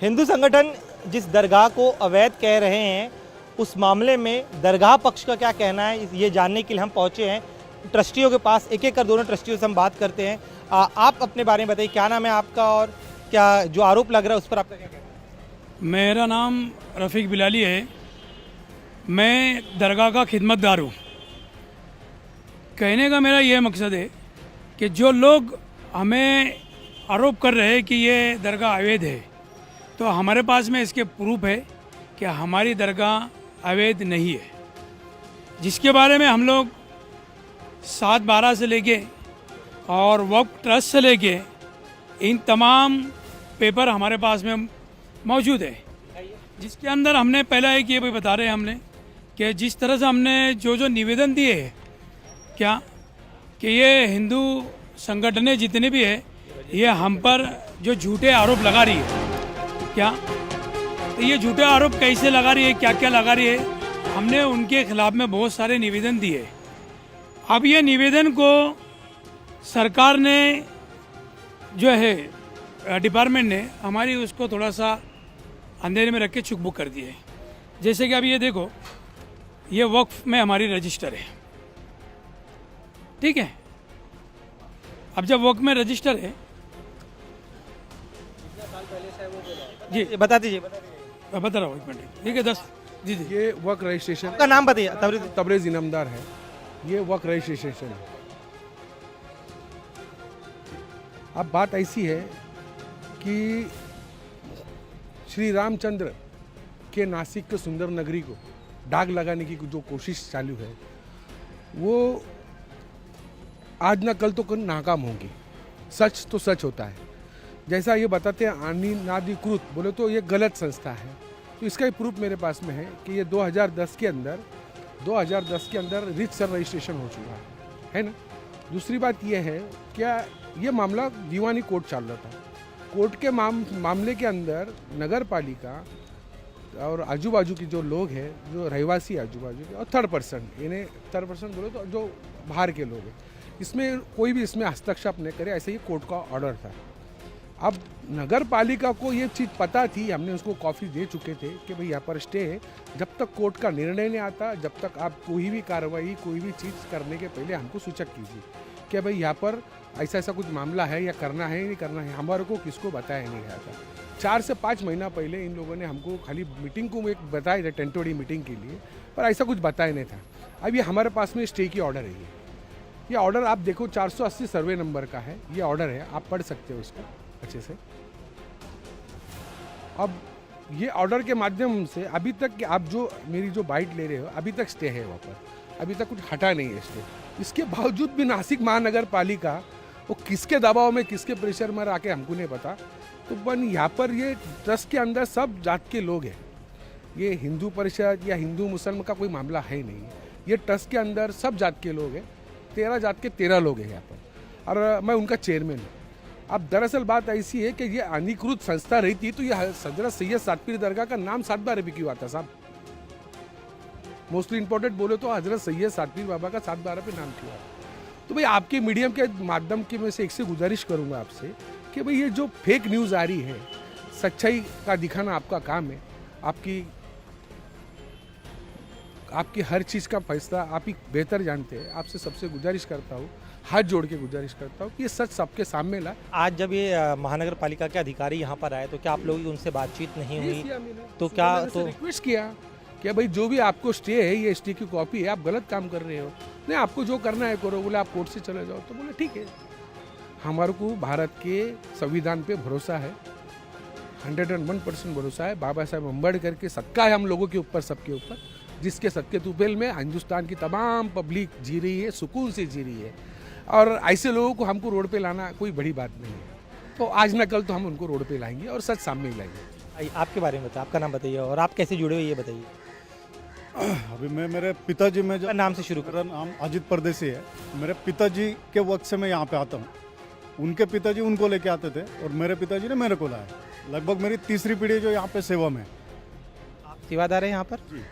हिंदू संगठन जिस दरगाह को अवैध कह रहे हैं उस मामले में दरगाह पक्ष का क्या कहना है, ये जानने के लिए हम पहुंचे हैं ट्रस्टियों के पास। एक एक कर दोनों ट्रस्टियों से हम बात करते हैं। आप अपने बारे में बताइए, क्या नाम है आपका और क्या जो आरोप लग रहा है उस पर आपका क्या कहना है? मेरा नाम रफ़ीक बिलाली है। मैं दरगाह का खिदमतगार हूँ। कहने का मेरा ये मकसद है कि जो लोग हमें आरोप कर रहे हैं कि ये दरगाह अवैध है, तो हमारे पास में इसके प्रूफ है कि हमारी दरगाह अवैध नहीं है, जिसके बारे में हम लोग 7/12 से लेके और वक्फ ट्रस्ट से लेके इन तमाम पेपर हमारे पास में मौजूद है, जिसके अंदर हमने पहला एक ये भी बता रहे हैं हमने कि जिस तरह से हमने जो निवेदन दिए हैं क्या कि ये हिंदू संगठनें जितने भी है ये हम पर जो झूठे आरोप लगा रही है, क्या तो ये झूठे आरोप कैसे लगा रही है, क्या क्या लगा रही है, हमने उनके खिलाफ में बहुत सारे निवेदन दिए। अब ये निवेदन को सरकार ने जो है डिपार्टमेंट ने हमारी उसको थोड़ा सा अंधेरे में रख के चुकबुक कर दिए। जैसे कि अब ये देखो, ये वक्फ में हमारी रजिस्टर है, ठीक है। अब जब वक्फ में रजिस्टर है जी बता दीजिए। मैं बता रहा हूँ, एक मिनट, ठीक है। 10 जी जी ये वर्क रजिस्ट्रेशन आपका नाम बताइए। तबरेज इनामदार है। ये वर्क रजिस्ट्रेशन है। अब बात ऐसी है कि श्री रामचंद्र के नासिक के सुंदर नगरी को दाग लगाने की जो कोशिश चालू है वो आज ना कल तो नाकाम होगी। सच तो सच होता है। जैसा ये बताते हैं अनिनाधिकृत बोले तो ये गलत संस्था है। तो इसका ही प्रूफ मेरे पास में है कि ये 2010 के अंदर रिच सर रजिस्ट्रेशन हो चुका है ना। दूसरी बात ये है, क्या ये मामला दीवानी कोर्ट चल रहा था। कोर्ट के मामले के अंदर नगर पालिका और आजू बाजू की जो लोग हैं, जो रहवासी आजू बाजू के, और थर्ड पर्सन बोले तो जो बाहर के लोग हैं, इसमें कोई भी इसमें हस्तक्षेप नहीं करे, ऐसे ही कोर्ट का ऑर्डर था। अब नगर पालिका को ये चीज़ पता थी, हमने उसको कॉपी दे चुके थे कि भाई यहाँ पर स्टे है, जब तक कोर्ट का निर्णय नहीं आता, जब तक आप कोई भी कार्रवाई कोई भी चीज़ करने के पहले हमको सूचक कीजिए कि भाई यहाँ पर ऐसा कुछ मामला है या करना है नहीं करना है। हमारे को किसको बताया नहीं गया था। 4 से 5 महीना पहले इन लोगों ने हमको खाली मीटिंग को एक बताया था, टेंटोरी मीटिंग के लिए, पर ऐसा कुछ बताया नहीं था। अब ये हमारे पास में स्टे की ऑर्डर है। ये ऑर्डर आप देखो 480 सर्वे नंबर का है, ये ऑर्डर है, आप पढ़ सकते हो उसको अच्छे से। अब ये ऑर्डर के माध्यम से अभी तक कि आप जो मेरी जो बाइट ले रहे हो, अभी तक स्टे है वहाँ पर, अभी तक कुछ हटा नहीं है स्टे। इसके बावजूद भी नासिक महानगर पालिका वो किसके दबाव में, किसके प्रेशर में आके हमको नहीं पता। तो पर यहाँ पर ये ट्रस्ट के अंदर सब जात के लोग हैं। ये हिंदू परिषद या हिंदू मुसलमान का कोई मामला है नहीं। ये ट्रस्ट के अंदर सब जात के लोग हैं, 13 जात के 13 लोग हैं यहाँ पर, और मैं उनका चेयरमैन हूँ। अब दरअसल बात ऐसी है कि ये अनिकृत संस्था रही थी, तो ये हजरत सैयद सातपीर दरगाह का नाम 7/12 पे क्यों आता साहब? मोस्टली इम्पोर्टेंट बोले तो हजरत सैयद सातपीर बाबा का 7/12 पे नाम क्यों आता? तो भाई आपके मीडियम के माध्यम की मैं से एक से गुजारिश करूंगा आपसे कि भाई ये जो फेक न्यूज़ आ रही है, सच्चाई का दिखाना आपका काम है। आपकी हर चीज़ का फैसला आप ही बेहतर जानते हैं। आपसे सबसे गुजारिश करता हूँ, हाथ जोड़ के गुजारिश करता हूँ कि ये सच सबके सामने ला। आज जब ये महानगर पालिका के अधिकारी यहाँ पर आए तो क्या आप लोगों की उनसे बातचीत नहीं हुई? तो क्या तो रिक्वेस्ट किया कि भाई जो भी आपको स्टे है, ये स्टे की कॉपी है, आप गलत काम कर रहे हो, नहीं आपको जो करना है करो। बोले आप कोर्ट से चले जाओ, तो बोले ठीक है। हमारे को भारत के संविधान पे भरोसा है, 101% भरोसा है। बाबा साहेब अम्बेडकर के सदका है हम लोगों के ऊपर, सबके ऊपर, जिसके सदके तुफेल में हिंदुस्तान की तमाम पब्लिक जी रही है, सुकून से जी रही है। और ऐसे लोगों को हमको रोड पे लाना कोई बड़ी बात नहीं है। तो आज ना कल तो हम उनको रोड पे लाएंगे और सच सामने लाएंगे। आपके बारे में बताइए, आपका नाम बताइए और आप कैसे जुड़े हुए ये बताइए। अभी मैं मेरे पिताजी में जो नाम से शुरू मेरा नाम अजित परदेसी है। मेरे पिताजी के वक्त से मैं यहाँ पे आता हूँ। उनके पिताजी उनको लेके आते थे और मेरे पिताजी ने मेरे को लाया। लगभग मेरी तीसरी पीढ़ी जो यहाँ पे सेवा में। आप सेवादार हैं यहाँ पर? जी,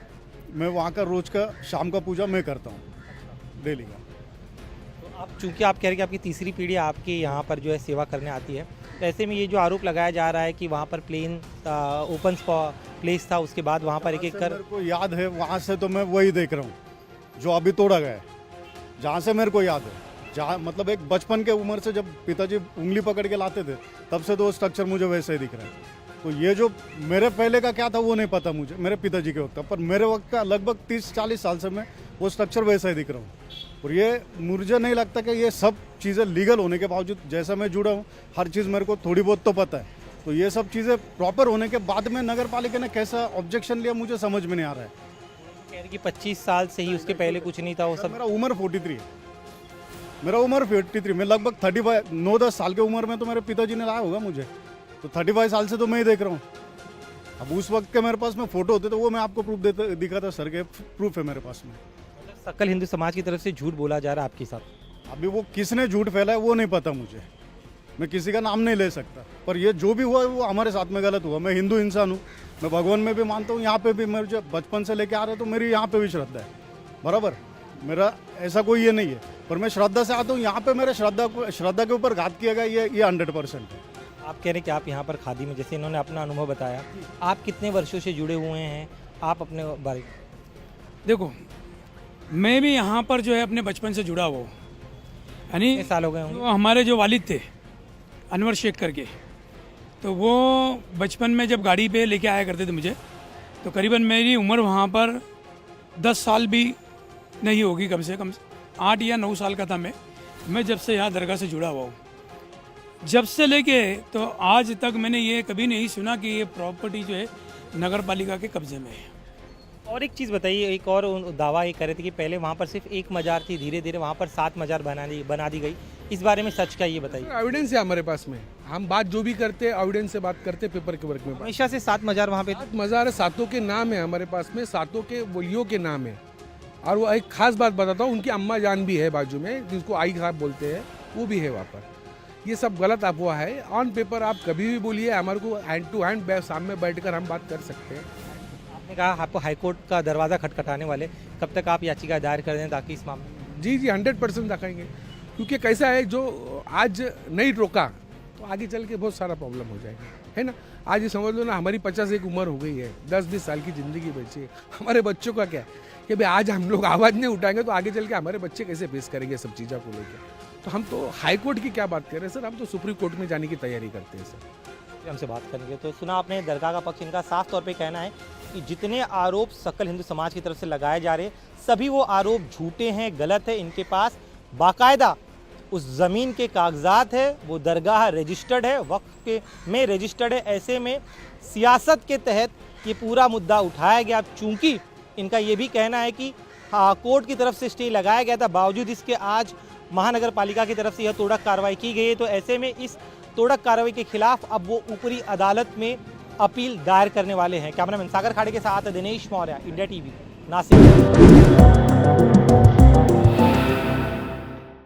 मैं वहाँ का रोज का शाम का पूजा मैं करता हूँ, डेली का। तो आप चूँकि आप कह रहे हैं कि आपकी तीसरी पीढ़ी आपकी यहाँ पर जो है सेवा करने आती है, तो ऐसे में ये जो आरोप लगाया जा रहा है कि वहाँ पर प्लेन ओपन प्लेस था, उसके बाद वहाँ पर एक एक कर मेरे को याद है, वहाँ से तो मैं वही देख रहा हूँ जो अभी तोड़ा गया है, जहाँ से मेरे को याद है, जहाँ मतलब एक बचपन के उम्र से जब पिताजी उंगली पकड़ के लाते थे तब से तो वो स्ट्रक्चर मुझे वैसे ही दिख रहा है। तो ये जो मेरे पहले का क्या था वो नहीं पता मुझे, मेरे पिताजी के वक्त का, पर मेरे वक्त का लगभग 30-40 साल से मैं वो स्ट्रक्चर वैसा ही दिख रहा हूँ। और ये मुझे नहीं लगता कि ये सब चीज़ें लीगल होने के बावजूद, जैसा मैं जुड़ा हूँ हर चीज़ मेरे को थोड़ी बहुत तो पता है, तो ये सब चीज़ें प्रॉपर होने के बाद में नगर पालिका ने कैसा ऑब्जेक्शन लिया मुझे समझ में नहीं आ रहा है। कह रहे कि 25 साल से ही उसके पहले कुछ नहीं था वो सब। मेरा उम्र 43 है, मेरा उम्र 43, मैं लगभग 35 9-10 साल की उम्र में तो मेरे पिताजी ने लाया होगा मुझे, तो 35 साल से तो मैं ही देख रहा हूँ। अब उस वक्त के मेरे पास में फोटो होते तो वो मैं आपको प्रूफ दिखाता सर के, प्रूफ है मेरे पास में। सकल हिंदू समाज की तरफ से झूठ बोला जा रहा है आपके साथ। अभी वो किसने झूठ फैलाया वो नहीं पता मुझे, मैं किसी का नाम नहीं ले सकता, पर ये जो भी हुआ है वो हमारे साथ में गलत हुआ। मैं हिंदू इंसान हूँ, मैं भगवान में भी मानता हूँ, यहाँ पे भी मैं जब बचपन से लेके आ रहा तो मेरी यहाँ पे भी श्रद्धा है, बराबर, मेरा ऐसा कोई ये नहीं है, पर मैं श्रद्धा से आता हूँ। यहाँ पे मेरे श्रद्धा के ऊपर घात किया गया, ये 100% है। आप कह रहे हैं कि आप यहाँ पर खादी में, जैसे इन्होंने अपना अनुभव बताया, आप कितने वर्षों से जुड़े हुए हैं, आप अपने बारे देखो, मैं भी यहाँ पर जो है अपने बचपन से जुड़ा हुआ हूँ, यानी कितने साल हो गए होंगे? तो हमारे जो वालिद थे अनवर शेख करके, तो वो बचपन में जब गाड़ी पे लेके आया करते थे मुझे, तो करीबन मेरी उम्र वहाँ पर 10 साल भी नहीं होगी, कम से कम 8 या 9 साल का था मैं जब से यहाँ दरगाह से जुड़ा हुआ हूँ। जब से लेके तो आज तक मैंने ये कभी नहीं सुना कि ये प्रॉपर्टी जो है नगर पालिका के कब्जे में है। और एक चीज़ बताइए, एक और दावा ये कर रहे थे कि पहले वहाँ पर सिर्फ एक मजार थी, धीरे धीरे वहाँ पर 7 मजार बना दी गई, इस बारे में सच का ये बताइए। एविडेंस है हमारे पास में, हम बात जो भी करते हैं एविडेंस से बात करते, पेपर के वर्क में हमेशा से 7 मजार वहाँ पे 7 मज़ार सातों के नाम है हमारे पास में, सातों के वलियों के नाम है। और वो एक खास बात बताता हूँ, उनकी अम्मा जान भी है बाजू में, जिसको आई साहब बोलते हैं, वो भी है वहाँ पर। ये सब गलत अफवाह है। ऑन पेपर आप कभी भी बोलिए, हमारे को हैंड टू हैंड सामने बैठकर हम बात कर सकते हैं। आपने कहा आपको हाईकोर्ट का दरवाज़ा खटखटाने वाले, कब तक आप याचिका दायर कर दें ताकि इस मामले? जी 100% दिखाएंगे, क्योंकि कैसा है, जो आज नहीं रोका तो आगे चल के बहुत सारा प्रॉब्लम हो जाएगा, है ना। आज ये समझ लो ना, हमारी 51 उम्र हो गई है, 10-20 साल की ज़िंदगी बची है। हमारे बच्चों का क्या है कि भाई आज हम लोग आवाज़ नहीं उठाएंगे तो आगे चल के हमारे बच्चे कैसे फेस करेंगे सब चीज़ों को लेकर। तो हम तो हाई कोर्ट की क्या बात कर रहे हैं सर, हम तो सुप्रीम कोर्ट में जाने की तैयारी करते हैं सर। हमसे बात करेंगे। तो सुना आपने दरगाह का पक्ष, इनका साफ तौर पे कहना है कि जितने आरोप सकल हिंदू समाज की तरफ से लगाए जा रहे सभी वो आरोप झूठे हैं, गलत है। इनके पास बाकायदा उस ज़मीन के कागजात है, वो दरगाह रजिस्टर्ड है, वक्फ के में रजिस्टर्ड है। ऐसे में सियासत के तहत ये पूरा मुद्दा उठाया गया। चूँकि इनका ये भी कहना है कि कोर्ट की तरफ से स्टे लगाया गया था, बावजूद इसके आज महानगर पालिका की तरफ से यह तोड़क कार्रवाई की गई है। तो ऐसे में इस तोड़क कार्रवाई के खिलाफ अब वो ऊपरी अदालत में अपील दायर करने वाले हैं। कैमरामैन सागर खाड़े के साथ दिनेश मौर्य, इंडिया टीवी, नासिक।